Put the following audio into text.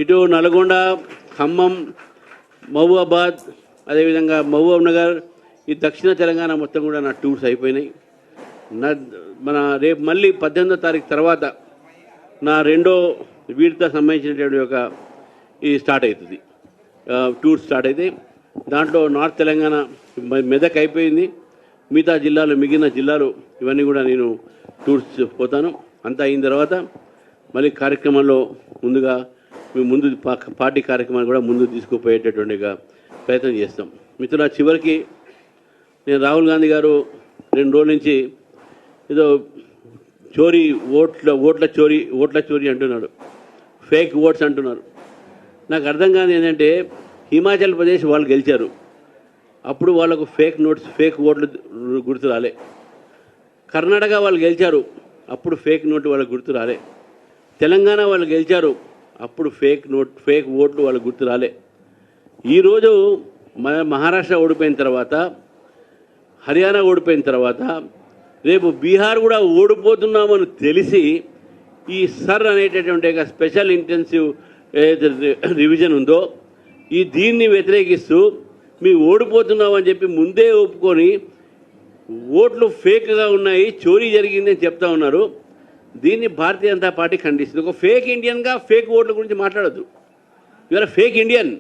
ఇటు నల్గొండ, ఖమ్మం, మహబూబాబాద్, అదేవిధంగా మహబూబ్ నగర్, ఈ దక్షిణ తెలంగాణ మొత్తం కూడా నా టూర్స్ అయిపోయినాయి. మన రేపు మళ్ళీ 18వ తారీఖు తర్వాత నా రెండో వీటితో సంబంధించినటువంటి ఒక ఈ స్టార్ట్ అవుతుంది, టూర్ స్టార్ట్ అయితే దాంట్లో నార్త్ తెలంగాణ మెదక్ అయిపోయింది, మిగతా జిల్లాలు మిగిలిన జిల్లాలు ఇవన్నీ కూడా నేను టూర్స్ పోతాను. అంతా అయిన తర్వాత మళ్ళీ కార్యక్రమంలో ముందుగా మేము ముందు పార్టీ కార్యక్రమాన్ని కూడా ముందు తీసుకుపోయేటటువంటి ప్రయత్నం చేస్తాం. మిత్రుల చివరికి నేను రాహుల్ గాంధీ గారు 2 రోజుల నుంచి ఏదో చోరీ ఓట్ల చోరీ అంటున్నాడు, ఫేక్ ఓట్స్ అంటున్నారు. నాకు అర్థం కాదు ఏంటంటే హిమాచల్ ప్రదేశ్ వాళ్ళు గెలిచారు, అప్పుడు వాళ్ళకు ఫేక్ ఓట్లు గుర్తు రాలే. కర్ణాటక వాళ్ళు గెలిచారు, అప్పుడు ఫేక్ నోటు వాళ్ళకు గుర్తు రాలే. తెలంగాణ వాళ్ళు గెలిచారు, అప్పుడు ఫేక్ ఓట్లు వాళ్ళకు గుర్తు రాలే. ఈరోజు మహారాష్ట్ర ఓడిపోయిన తర్వాత, హర్యానా ఓడిపోయిన తర్వాత, రేపు బీహార్ కూడా ఓడిపోతున్నామని తెలిసి ఈ సర్ అనేటటువంటి స్పెషల్ ఇంటెన్సివ్ రివిజన్ ఉందో దీన్ని వ్యతిరేకిస్తూ మీ ఓడిపోతున్నామని చెప్పి ముందే ఒప్పుకొని ఓట్లు ఫేక్గా ఉన్నాయి, చోరీ జరిగింది అని చెప్తా ఉన్నారు. దీన్ని భారతీయ జనతా పార్టీ ఖండిస్తుంది. ఒక ఫేక్ ఇండియన్గా ఫేక్ ఓట్ల గురించి మాట్లాడద్దు. ఇవాళ ఫేక్ ఇండియన్